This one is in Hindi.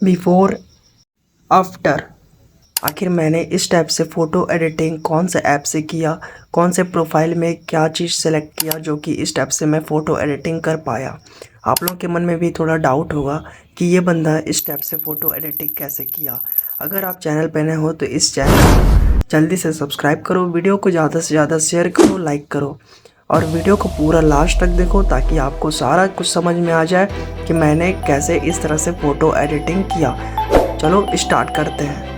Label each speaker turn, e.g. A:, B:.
A: Before after. आखिर मैंने इस टाइप से फ़ोटो एडिटिंग कौन से ऐप से किया, कौन से प्रोफाइल में क्या चीज़ सेलेक्ट किया जो कि इस टाइप से मैं फ़ोटो एडिटिंग कर पाया। आप लोगों के मन में भी थोड़ा डाउट होगा कि ये बंदा इस टाइप से फ़ोटो एडिटिंग कैसे किया। अगर आप चैनल पे नए हो तो इस चैनल को जल्दी से सब्सक्राइब करो, वीडियो को ज़्यादा से ज़्यादा शेयर करो, लाइक करो और वीडियो को पूरा लास्ट तक देखो ताकि आपको सारा कुछ समझ में आ जाए कि मैंने कैसे इस तरह से फ़ोटो एडिटिंग किया। चलो स्टार्ट करते हैं।